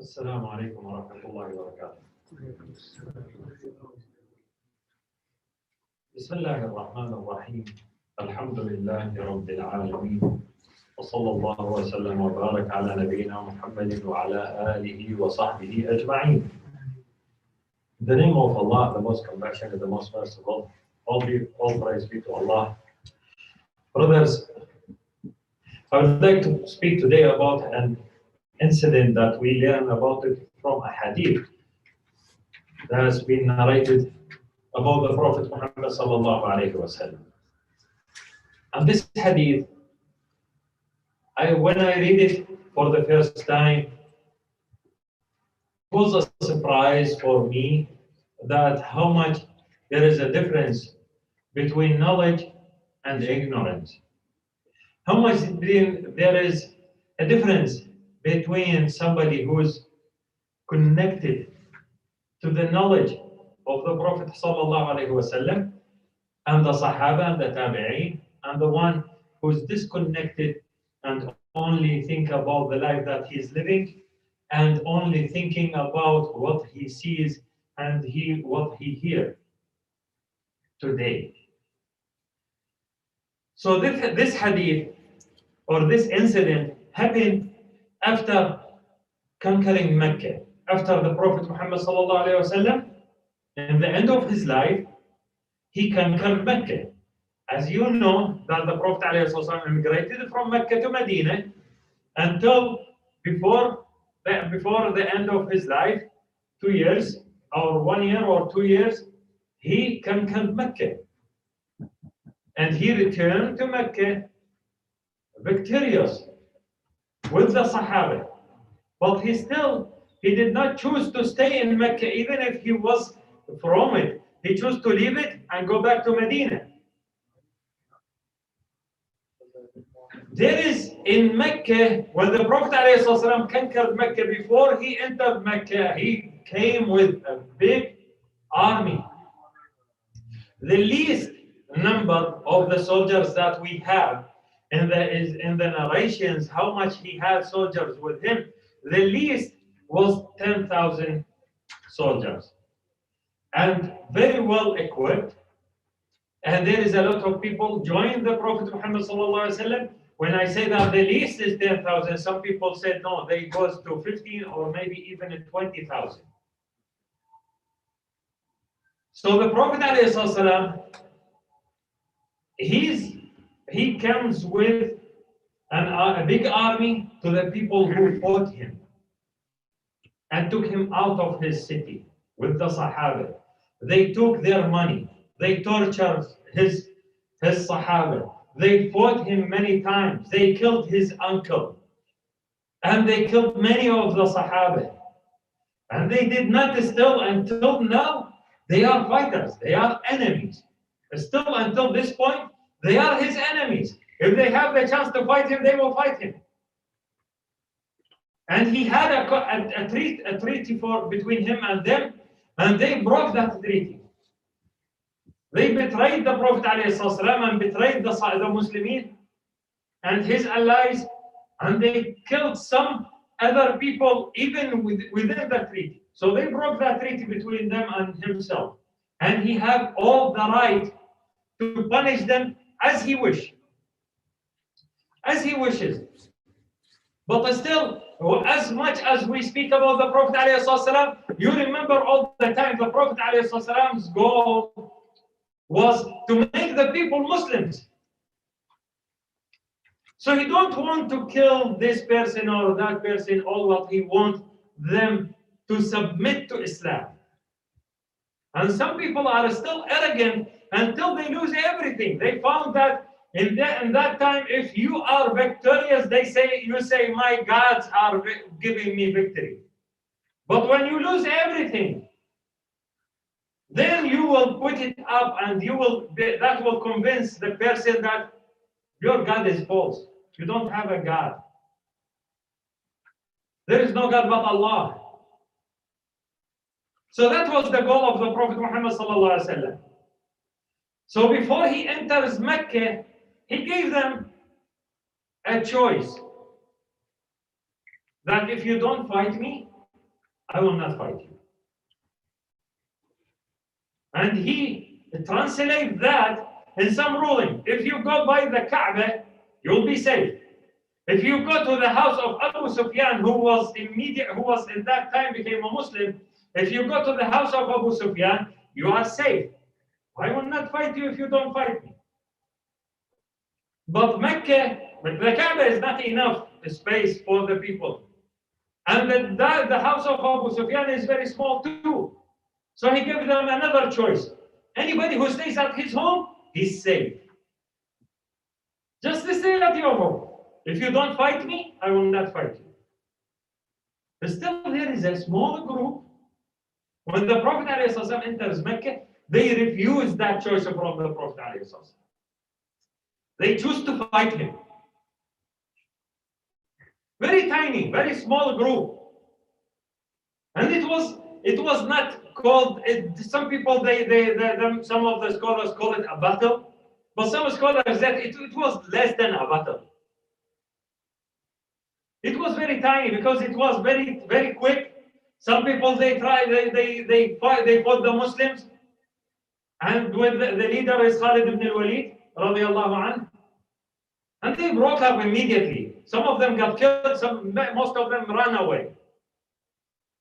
السلام عليكم ورحمة الله وبركاته. بسم الله الرحمن الرحيم. الحمد لله رب العالمين، وصلى الله وسلم وبارك على نبينا محمد وعلى آله وصحبه أجمعين. In the name of Allah, the most compassionate, the most merciful, all praise be to Allah. Brothers, I would like to speak today about an incident that we learn about it from a hadith that has been narrated about the Prophet Muhammad sallallahu alaihi wasallam. And this hadith, when I read it for the first time, it was a surprise for me that how much there is a difference between knowledge and ignorance. How much there is a difference between somebody who is connected to the knowledge of the Prophet sallallahu alaihi wasallam and the Sahaba and the Tabi'een, and the one who is disconnected and only think about the life that he is living and only thinking about what he sees and what he hears today. So this hadith or this incident happened after conquering Mecca, after the Prophet Muhammad sallallahu alaihi wasallam, in the end of his life, he conquered Mecca. As you know, that the Prophet alaihi wasallam immigrated from Mecca to Medina until before the end of his life, 2 years or 1 year or 2 years, he conquered Mecca. And he returned to Mecca victorious with the Sahaba. But he did not choose to stay in Mecca, even if he was from it. He chose to leave it and go back to Medina. There is in Mecca, when the Prophet ﷺ conquered Mecca, before he entered Mecca, he came with a big army. The least number of the soldiers that we have in the narrations, how much he had soldiers with him, the least was 10,000 soldiers. And very well equipped. And there is a lot of people joined the Prophet Muhammad sallallahu alaihi wasallam. When I say that the least is 10,000, some people said no, they goes to 15 or maybe even 20,000. So the Prophet alaihi wasallam, he comes with a big army to the people who fought him and took him out of his city with the Sahaba. They took their money. They tortured his Sahaba. They fought him many times. They killed his uncle. And they killed many of the Sahaba. And they did not still until now. They are fighters. They are enemies. Still until this point, they are his enemies. If they have the chance to fight him, they will fight him. And he had a treaty between him and them, and they broke that treaty. They betrayed the Prophet ﷺ and betrayed the Muslimin and his allies, and they killed some other people even within the treaty. So they broke that treaty between them and himself. And he had all the right to punish them as he wishes. But still, as much as we speak about the Prophet ﷺ, you remember all the time the Prophet ﷺ's goal was to make the people Muslims. So he don't want to kill this person or that person. All what he wants them to submit to Islam. And some people are still arrogant until they lose everything. They found that in that time, if you are victorious, you say, my gods are giving me victory. But when you lose everything, then you will put it up and that will convince the person that your God is false. You don't have a God. There is no God but Allah. So that was the goal of the Prophet Muhammad sallallahu alaihi wasallam. So before he enters Mecca, he gave them a choice that if you don't fight me, I will not fight you. And he translates that in some ruling. If you go by the Kaaba, you'll be safe. If you go to the house of Abu Sufyan, who was in that time became a Muslim, if you go to the house of Abu Sufyan, you are safe. I will not fight you if you don't fight me. But the Kaaba is not enough space for the people. And the house of Abu Sufyan is very small too. So he gave them another choice. Anybody who stays at his home, he's safe. Just stay at your home. If you don't fight me, I will not fight you. But still, there is a small group. When the Prophet ﷺ enters Mecca, they refuse that choice from the Prophet ﷺ. They choose to fight him. Very tiny, very small group. And it was not called, some people, some of the scholars call it a battle, but some scholars said it was less than a battle. It was very tiny because it was very, very quick. Some people, they fought the Muslims, and with the leader is Khalid ibn al-Walid, radiallahu anhu, and they broke up immediately. Some of them got killed, most of them ran away.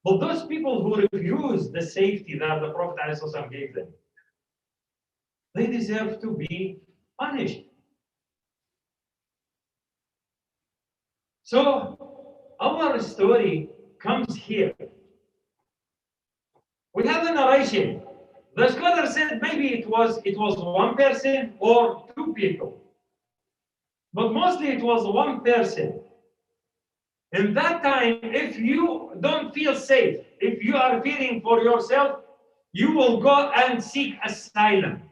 But those people who refused the safety that the Prophet ﷺ gave them, they deserve to be punished. So our story comes here. We have a narration. The scholar said maybe it was one person or two people. But mostly it was one person. In that time, if you don't feel safe, if you are fearing for yourself, you will go and seek asylum.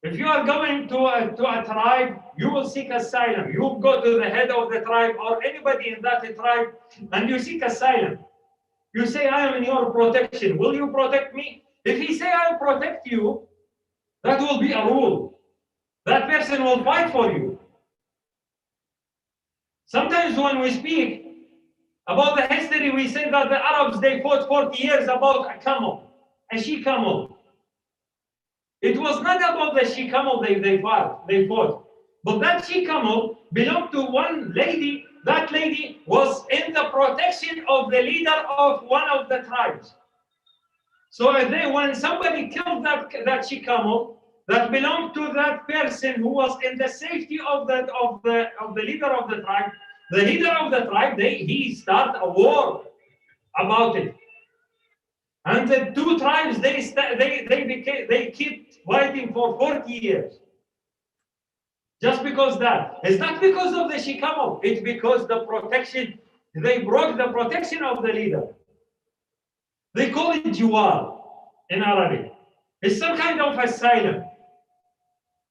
If you are going to a tribe, you will seek asylum. You will go to the head of the tribe or anybody in that tribe and you seek asylum. You say, I am in your protection. Will you protect me? If he say, I will protect you, that will be a rule. That person will fight for you. Sometimes when we speak about the history, we say that the Arabs, they fought 40 years about a camel, a she-camel. It was not about the she-camel they fought. But that she-camel belonged to one lady. That lady was in the protection of the leader of one of the tribes. So when somebody killed that she-camel, that belonged to that person who was in the safety of the leader of the tribe. The leader of the tribe, he started a war about it. And the two tribes, they keep fighting for 40 years. Just because that. It's not because of the she-camel. It's because the protection, they broke the protection of the leader. They call it jiwar in Arabic. It's some kind of asylum.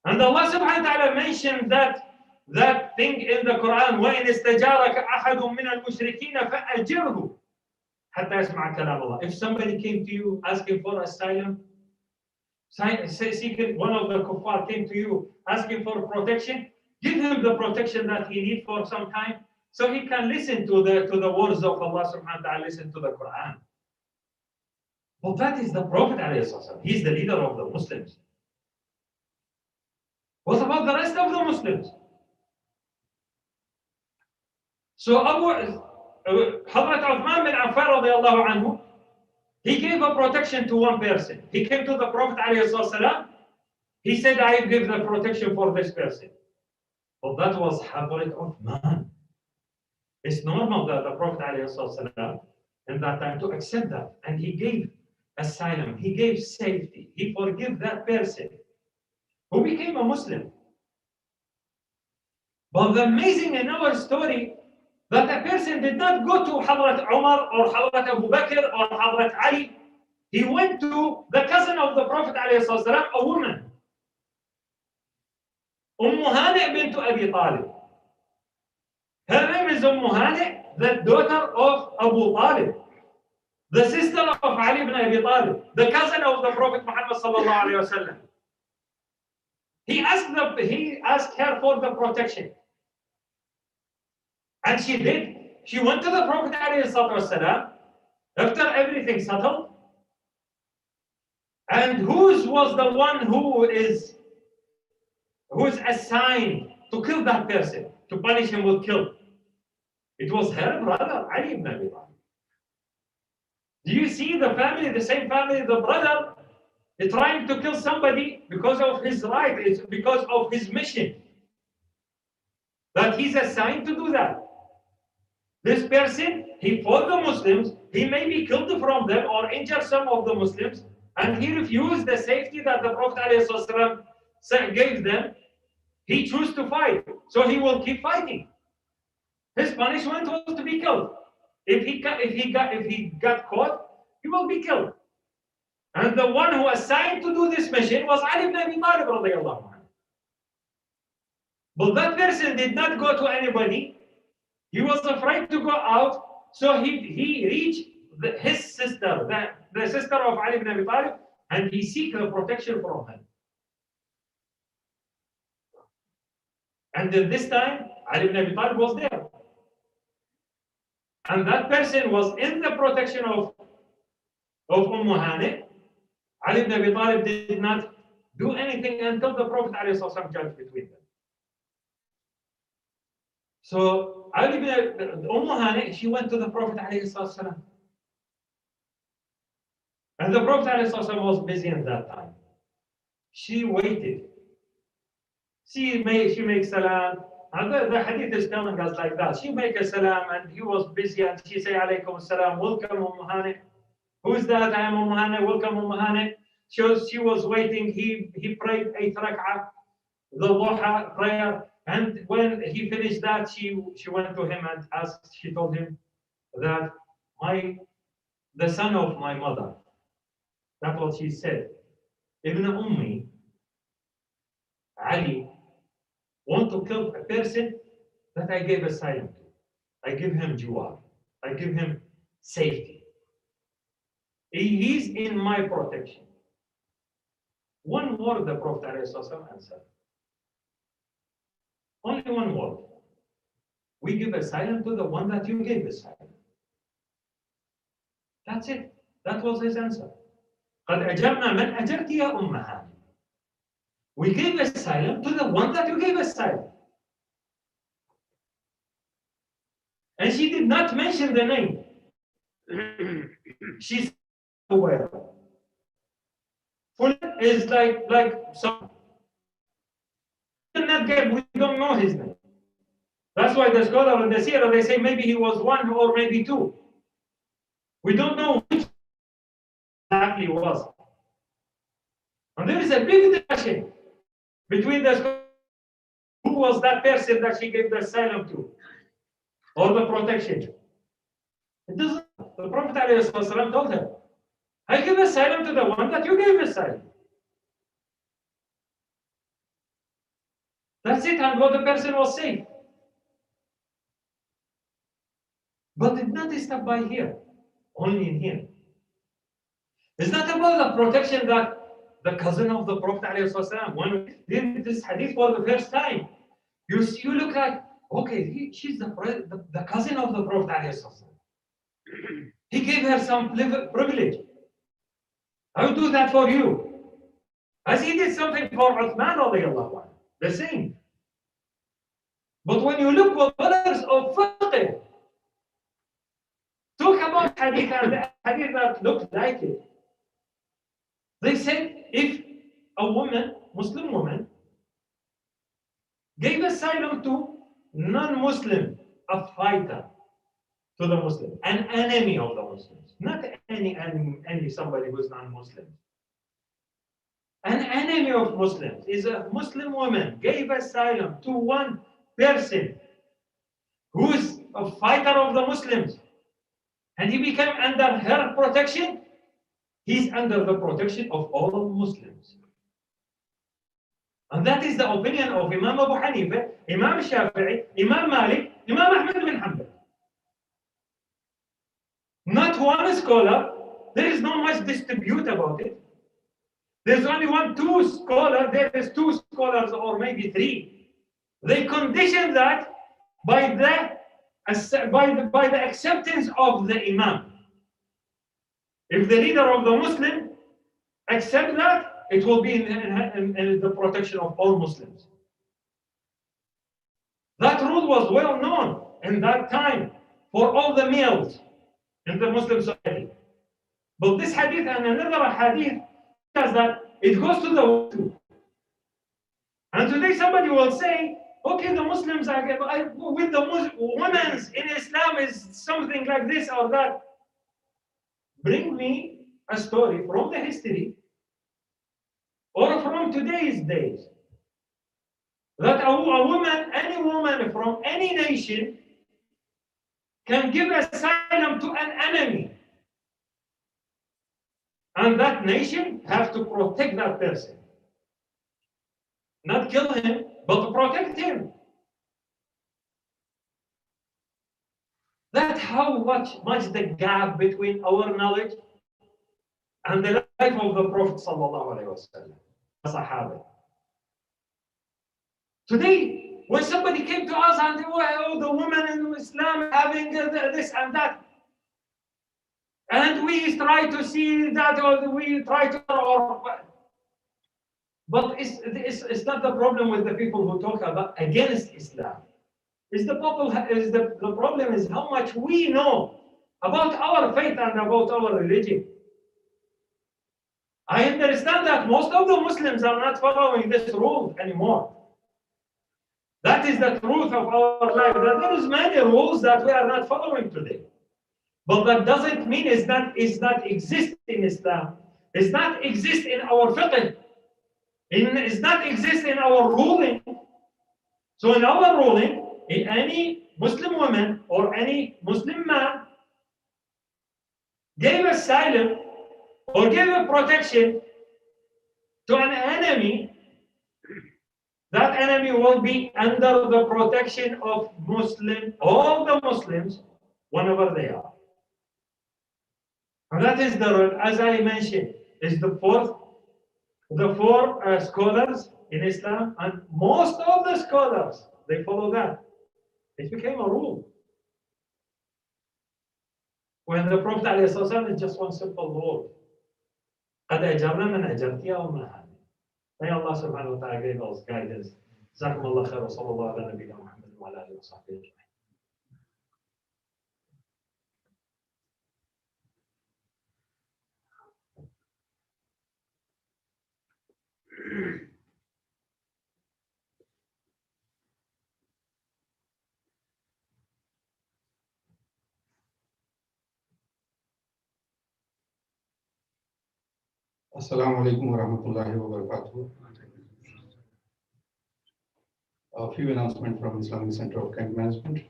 And Allah subhanahu wa ta'ala mentioned that thing in the Quran, وَإِنِ اسْتَجَارَكَ أَحَدٌ مِّنَ الْمُشْرِكِينَ فَأَجِرْهُ حَتَّى يَسْمَعَ كَلَامَ اللَّهِ. If somebody came to you asking for asylum, seeking, one of the kuffar came to you asking for protection, give him the protection that he needs for some time so he can listen to the words of Allah subhanahu wa ta'ala, listen to the Quran. But that is the Prophet ﷺ. He's the leader of the Muslims. What about the rest of the Muslims? So Hazrat Uthman bin Affan radiallahu anhu, he gave a protection to one person. He came to the Prophet ﷺ. He said, I give the protection for this person. But that was Hazrat Uthman. It's normal that the Prophet ﷺ in that time to accept that. And he gave asylum. He gave safety. He forgave that person who became a Muslim. But the amazing in our story, that a person did not go to Hazrat Umar or Hazrat Abu Bakr or Hazrat Ali. He went to the cousin of the Prophet ﷺ, a woman. Hani bint Abi Talib. Her name is Hani, the daughter of Abu Talib, the sister of Ali ibn Abi Talib, the cousin of the Prophet Muhammad sallallahu alayhi wa sallam. He asked her for the protection. And she did. She went to the Prophet ﷺ After everything settled, and whose was the one who is assigned to kill that person, to punish him with kill? It was her brother, Ali ibn Abi Talib. Do you see the family, the same family, the brother is trying to kill somebody because of his right, it's because of his mission, that he's assigned to do that. This person, he fought the Muslims, he maybe killed from them or injured some of the Muslims, and he refused the safety that the Prophet ﷺ gave them. He chose to fight, so he will keep fighting. His punishment was to be killed. If he got caught, he will be killed. And the one who assigned to do this mission was Ali ibn Abi Talib radiallahu anhu. But that person did not go to anybody. He was afraid to go out, so he reached his sister, the sister of Ali ibn Abi Talib, and he seek the protection from her. And then this time, Ali ibn Abi Talib was there. And that person was in the protection of Hani. Ali ibn Abi Talib did not do anything until the Prophet ﷺ judged between them. So Ali ibn Hani, she went to the Prophet ﷺ. And the Prophet ﷺ was busy at that time. She waited. She makes salam. And the hadith is telling us like that. She make a salam and he was busy and she say alaykum salam, welcome Hani. Who is that? I am Hani, welcome Hani. She was waiting. He prayed 8 rak'ah, the Duha prayer. And when he finished that, she went to him and asked, she told him that the son of my mother, that's what she said, Ibn Ummi, Ali, want to kill a person that I gave asylum to. I give him jiwar. I give him safety. He is in my protection. One word the Prophet ﷺ answered. Only one word. We give asylum to the one that you gave asylum. That's it. That was his answer. قد أجرنا من أجرت يا أم هاني. We gave asylum to the one that you gave asylum. And she did not mention the name. She's aware. Fulan is like some. We don't know his name. That's why the scholar in the Sirah, they say maybe he was one or maybe two. We don't know which exactly was. And there is a big discussion between the scholars. Who was that person that she gave the asylum to? Or the protection? It doesn't. The Prophet ﷺ told her, I give asylum to the one that you gave asylum. That's it, and what the person was safe. But did not stop by here, only in here. It's not about the protection that the cousin of the Prophet ﷺ, when we did this hadith for the first time, you look like, okay, she's the cousin of the Prophet ﷺ. He gave her some privilege. I will do that for you. As he did something for Uthman radiallahu anhu, the same. But when you look for others of fiqh, talk about hadith and the hadith that looked like it. They said if a woman, Muslim woman, gave asylum to non-Muslim, a fighter to the Muslim, an enemy of the Muslims, not any somebody who's non-Muslim. An enemy of Muslims is a Muslim woman gave asylum to one person who's a fighter of the Muslims, and he became under her protection. He's under the protection of all Muslims. And that is the opinion of Imam Abu Hanifa, Imam Shafi'i, Imam Malik, Imam Ahmad bin Hanbal. Not one scholar, there is not much dispute about it. There's only two scholars, there is two scholars or maybe three. They condition that by the acceptance of the Imam. If the leader of the Muslim accept that, it will be in the protection of all Muslims. That rule was well known in that time for all the males in the Muslim society. But this hadith and another hadith says that it goes to the women. And today somebody will say, okay, the Muslims are with the women in Islam is something like this or that. Bring me a story from the history or from today's days that a woman, any woman from any nation can give asylum to an enemy. And that nation has to protect that person. Not kill him, but to protect him. That's how much the gap between our knowledge and the life of the Prophet sallallahu alaihi wasallam, Sahaba. Today, when somebody came to us and oh, the women in Islam having this and that, and we try to see that, or we try to, but it's not the problem with the people who talk about against Islam. The problem is how much we know about our faith and about our religion. I understand that most of the Muslims are not following this rule anymore. That is the truth of our life. That there is many rules that we are not following today. But that doesn't mean it's not exist in Islam. It's not exist in our fiqh. It's not exist in our ruling. So in our ruling, in any Muslim woman or any Muslim man gave asylum or gave a protection to an enemy, that enemy will be under the protection of all the Muslims, whenever they are. And that is as I mentioned, is the four scholars in Islam, and most of the scholars, they follow that. It became a rule. When the Prophet ﷺ is just one simple word. قَدْ أَجَرْنَا مَنْ أَجَرْتِيَا وَمَا هَذِي. May Allah subhanahu wa ta'ala give us guidance. جزاكم الله خير وصلى الله على نبينا محمد وعلى آله وصحبه أجمعين. Assalamu alaikum wa rahmatullahi wa barakatuh. A few announcements from Islamic Center of Camp Management.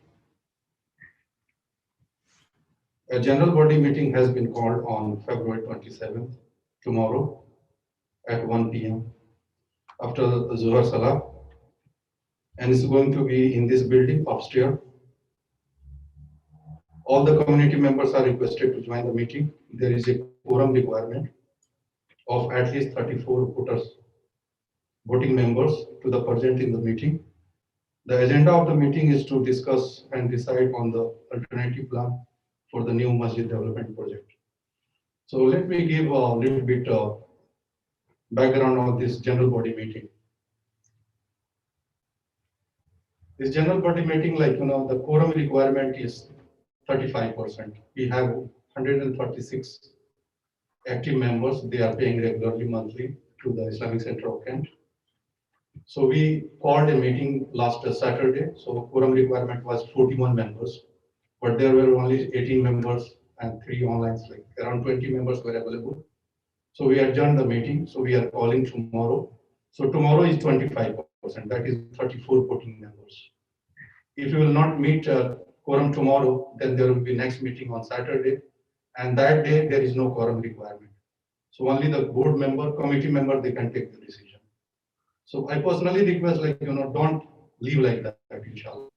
A general body meeting has been called on February 27th, tomorrow, at 1 p.m. after the Zuhar Salah, and it's going to be in this building upstairs. All the community members are requested to join the meeting. There is a quorum requirement of at least 34 voting members to the present in the meeting. The agenda of the meeting is to discuss and decide on the alternative plan for the new masjid development project. So let me give a little bit background on this general body meeting. This general body meeting, the quorum requirement is 35%. We have 136 active members. They are paying regularly monthly to the Islamic Center of Kent. So we called a meeting last Saturday. So quorum requirement was 41 members, but there were only 18 members and 3 online, around 20 members were available. So we adjourned the meeting. So we are calling tomorrow. So tomorrow is 25%. That is 34 voting members. If you will not meet quorum tomorrow, then there will be next meeting on Saturday, and that day there is no quorum requirement. So only the board member, committee member, they can take the decision. So I personally request, don't leave like that, inshallah.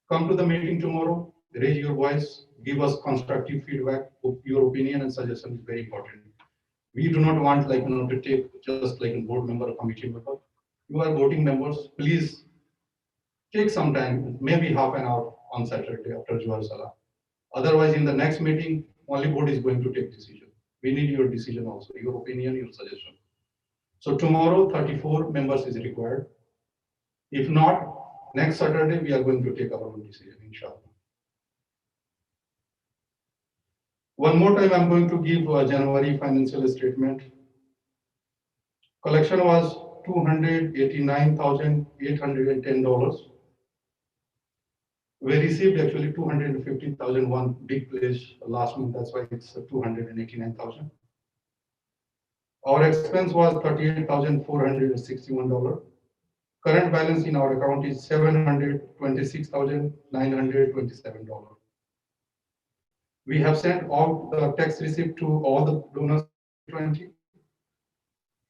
Come to the meeting tomorrow, raise your voice, give us constructive feedback. Your opinion and suggestion is very important. We do not want, to take just like a board member or committee member. You are voting members, please take some time, maybe half an hour on Saturday after Juhar Salah. Otherwise, in the next meeting, only board is going to take decision. We need your decision also, your opinion, your suggestion. So tomorrow 34 members is required. If not, next Saturday we are going to take our own decision, inshallah. One more time, I'm going to give a January financial statement. Collection was $289,810. We received actually 250,000, one big pledge last month, that's why it's 289,000. Our expense was $38,461. Current balance in our account is $726,927. We have sent all the tax receipt to all the donors 20.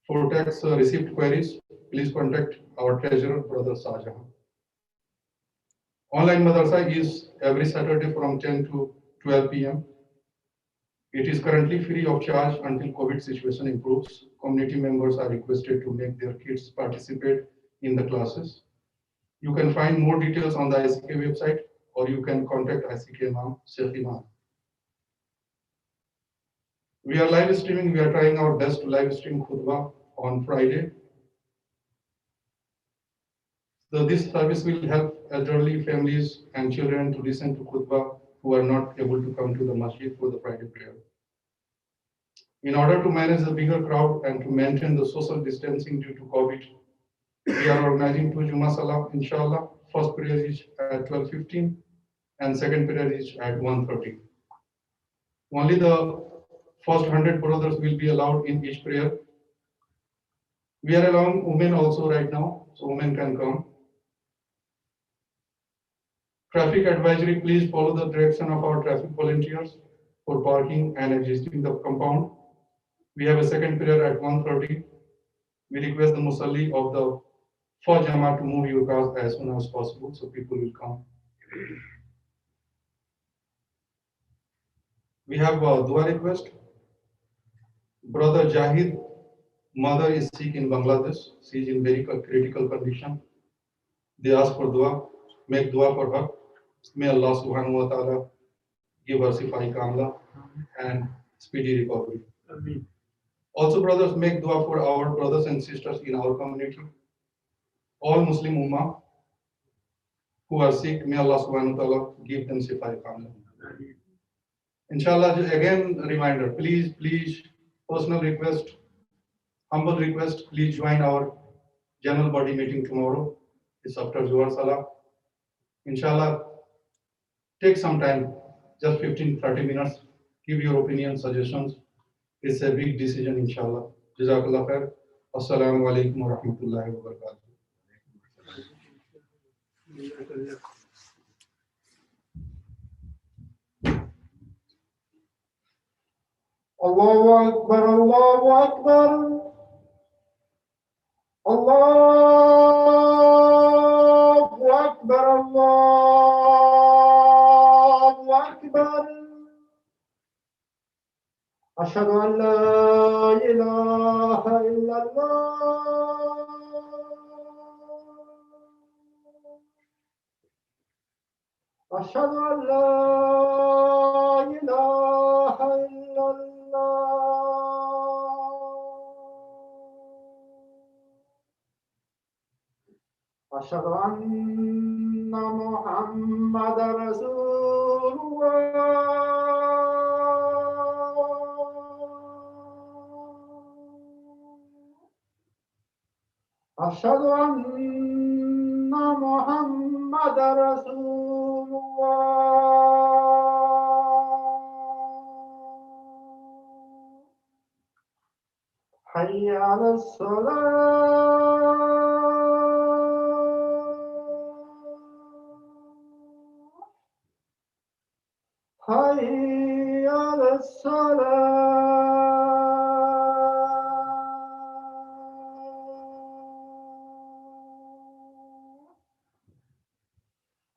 For tax receipt queries, please contact our treasurer, Brother Sajah. Online madrasa is every Saturday from 10 to 12 p.m. It is currently free of charge until COVID situation improves. Community members are requested to make their kids participate in the classes. You can find more details on the ICK website, or you can contact ICK Imam, Sheikh Imad. We are live streaming. We are trying our best to live stream Khutbah on Friday. So this service will help elderly families and children to listen to Khutbah who are not able to come to the masjid for the Friday prayer. In order to manage the bigger crowd and to maintain the social distancing due to COVID, we are organizing two Juma Salah, inshallah. First prayer is at 12:15 and second prayer is at 1:30. Only the first 100 brothers will be allowed in each prayer. We are allowing women also right now, so women can come. Traffic advisory, please follow the direction of our traffic volunteers for parking and exiting the compound. We have a second prayer at 1:30. We request the Musalli of the first Jama to move your cars as soon as possible so people will come. We have a dua request. Brother Jahid, mother is sick in Bangladesh. She is in very critical condition. They ask for dua. Make dua for her. May Allah subhanahu wa ta'ala give her sifai kamla and speedy recovery. Ameen. Also, brothers, make dua for our brothers and sisters in our community. All Muslim Ummah who are sick, may Allah subhanahu wa ta'ala give them sifai kamla. Inshallah, again, a reminder, please, personal request, humble request, please join our general body meeting tomorrow. It's after Zuhar Salah. Inshallah, take some time, just 15-30 minutes, give your opinion, suggestions. It's a big decision, inshallah. Jazakallah khair. Assalamu alaikum wa rahmatullahi wa barakatuh. Allahu Akbar, Allahu Akbar. Allahu Akbar, Allahu Akbar. Ashhadu an la ilaha illallah. Ashhadu an la ilaha illallah. Ashhadu anna Muhammadar Rasulullah. Ashhadu anna Muhammadar Rasulullah. Hayya 'ala as-salah. Hayya 'ala as-salah.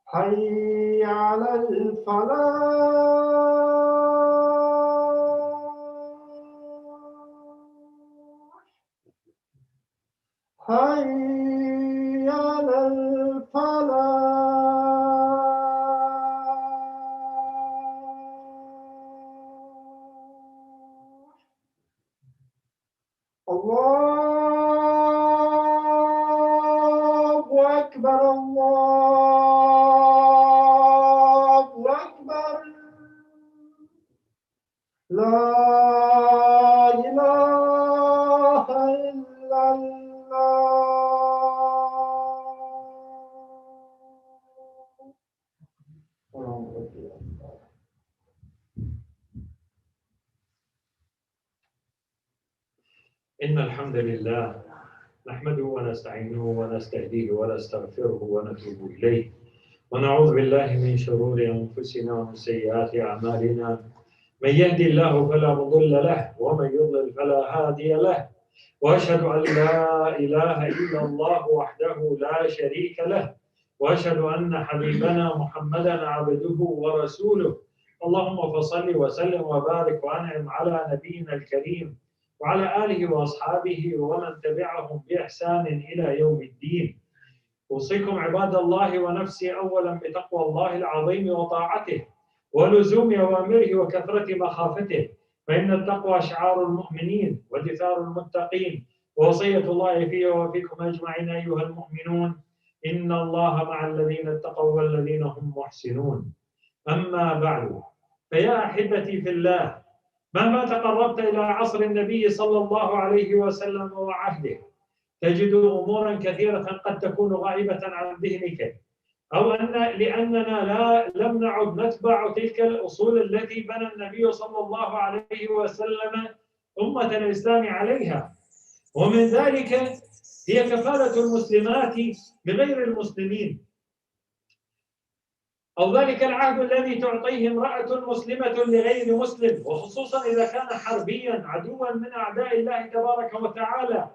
Hayya 'ala al-falah. Hayya 'ala al-falah. أكبر الله أكبر لا إله إلا الله. إن الحمد لله نحمده ونستعينه ونستهديه ونستغفره ونتوب إليه ونعوذ بالله من شرور أنفسنا ومن سيئات أعمالنا من يهدي الله فلا مضل له ومن يضلل فلا هادي له وأشهد أن لا إله إلا الله وحده لا شريك له وأشهد أن حبيبنا محمدا عبده ورسوله اللهم فصل وسلم وبارك وأنعم على نبينا الكريم وعلى آله وأصحابه ومن تبعهم بإحسان إلى يوم الدين. أوصيكم عباد الله ونفسي أولا بتقوى الله العظيم وطاعته ولزوم أوامره وكثرة مخافته، فإن التقوى شعار المؤمنين ودثار المتقين، ووصية الله في وفيكم أجمعين أيها المؤمنون إن الله مع الذين اتقوا والذين هم محسنون. أما بعد، فيا أحبتي في الله، مهما تقربت إلى عصر النبي صلى الله عليه وسلم وعهده تجد أمورا كثيرة قد تكون غائبة عن ذهنك، أو لأننا لم نعد نتبع تلك الأصول التي بنى النبي صلى الله عليه وسلم أمة الإسلام عليها. ومن ذلك هي كفالة المسلمات بغير المسلمين، أو ذلك العهد الذي تعطيه امرأة مسلمة لغير مسلم، وخصوصا إذا كان حربيا عدوا من أعداء الله تبارك وتعالى،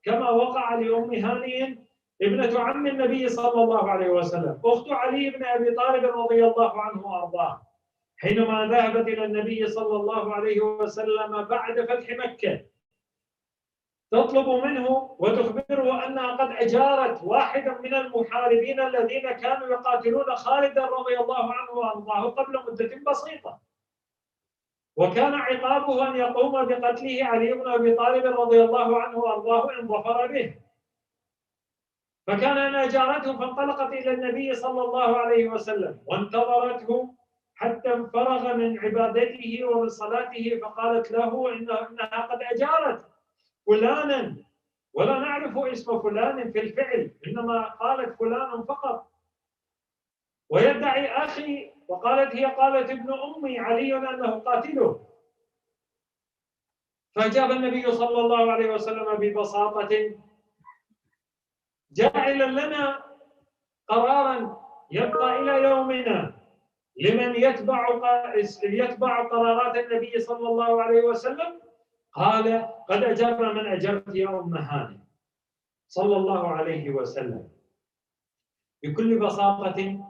كما وقع لأم هانئ ابنة عم النبي صلى الله عليه وسلم أخت علي بن أبي طالب رضي الله عنه وأرضاه، حينما ذهبت إلى النبي صلى الله عليه وسلم بعد فتح مكة تطلب منه وتخبره أنها قد أجارت واحدا من المحاربين الذين كانوا يقاتلون خالدا رضي الله عنه وأرضاه قبل مدة بسيطة، وكان عقابه أن يقوم بقتله علي بن أبي طالب رضي الله عنه وأرضاه إن ظفر به. فكان أن أجارته فانطلقت إلى النبي صلى الله عليه وسلم وانتظرته حتى فرغ من عبادته ومن صلاته، فقالت له إنها قد أجارت فلانا، ولا نعرف اسم فلان في الفعل، إنما قالت فلان فقط، ويدعي أخي، وقالت هي قالت ابن أمي علي أنه قاتله. فأجاب النبي صلى الله عليه وسلم ببساطة جاعلا لنا قرارا يبقى إلى يومنا لمن يتبع قرارات النبي صلى الله عليه وسلم، قال قد أجاب من أجرت يا أم هانئ صلى الله عليه وسلم. بكل بساطة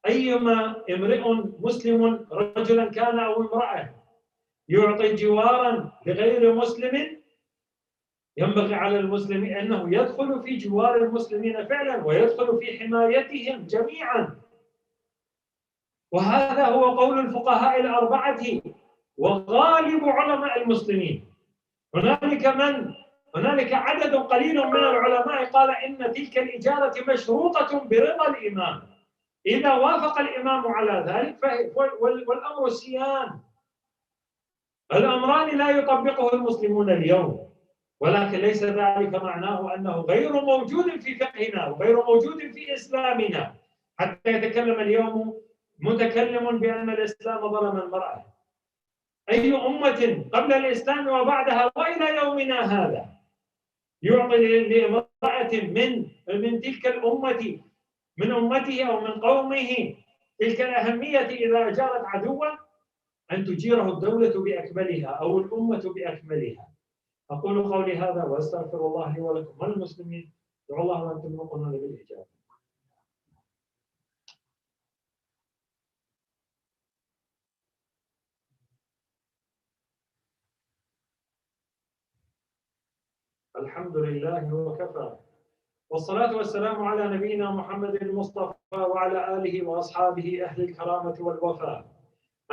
أيما امرئ مسلم رجلا كان أو امرأة يعطي جوارا لغير مسلم ينبغي على المسلم أنه يدخل في جوار المسلمين فعلا ويدخل في حمايتهم جميعا، وهذا هو قول الفقهاء الأربعة وغالب علماء المسلمين. هنالك عدد قليل من العلماء قال إن تلك الإجارة مشروطة برضا الإمام، إذا وافق الإمام على ذلك والأمر سيان. الأمران لا يطبقه المسلمون اليوم، ولكن ليس ذلك معناه أنه غير موجود في فقهنا وغير موجود في إسلامنا، حتى يتكلم اليوم متكلم بأن الإسلام ظلم المرأة. أي أمة قبل الإسلام وبعدها وإلى يومنا هذا يعطي لامرأة من تلك الأمة من أمته أو من قومه تلك الأهمية إذا أجارت عدوا أن تجيره الدولة بأكملها أو الأمة بأكملها. أقول قولي هذا وأستغفر الله لي ولكم وللمسلمين، ادعوا الله وأنتم موقنون بالإجابة. الحمد لله وكفى، والصلاة والسلام على نبينا محمد المصطفى وعلى آله وأصحابه أهل الكرامة والوفاء.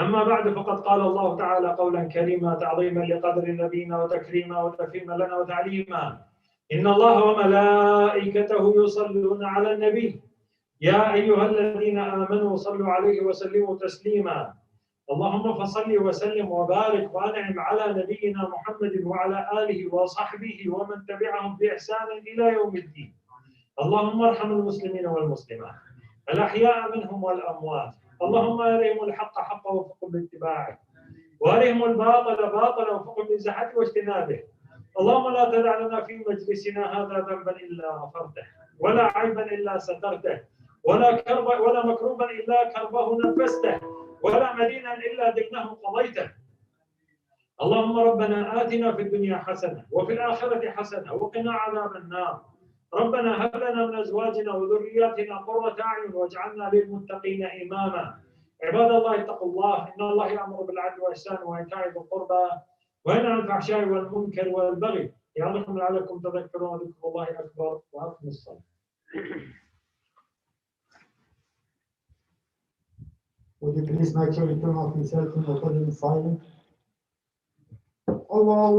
أما بعد، فقد قال الله تعالى قولا كريما تعظيما لقدر نبينا وتكريما وتفهيما لنا وتعليما: إن الله وملائكته يصلون على النبي يا أيها الذين آمنوا صلوا عليه وسلموا تسليما اللهم فصل وسلم وبارك وأنعم على نبينا محمد وعلى آله وصحبه ومن تبعهم بإحسان إلى يوم الدين اللهم ارحم المسلمين والمسلمات الأحياء منهم والأموات اللهم أرهم الحق حقا وفقهم باتباعه وأرهم الباطل باطلا وفقهم بزحته واجتنابه اللهم لا تدع لنا في مجلسنا هذا ذنبا إلا غفرته ولا عيبا إلا سترته ولا كربا ولا مكروبا إلا كربه نفسته ولا مدينا إلا دينه قضيته اللهم ربنا آتنا في الدنيا حسنة وفي الآخرة حسنة وقنا عذاب النار ربنا هب لنا من أزواجنا وذرياتنا قرة أعين واجعلنا للمتقين إماما عباد الله اتقوا الله إن الله يأمر بالعدل والإحسان وإيتاء ذي القربى وينهى عن الفحشاء والمنكر والبغي يعظكم لعلكم تذكرون ذكر الله أكبر وأقم الصلاة. Would you please make sure you turn off yourself and record in silent? Allah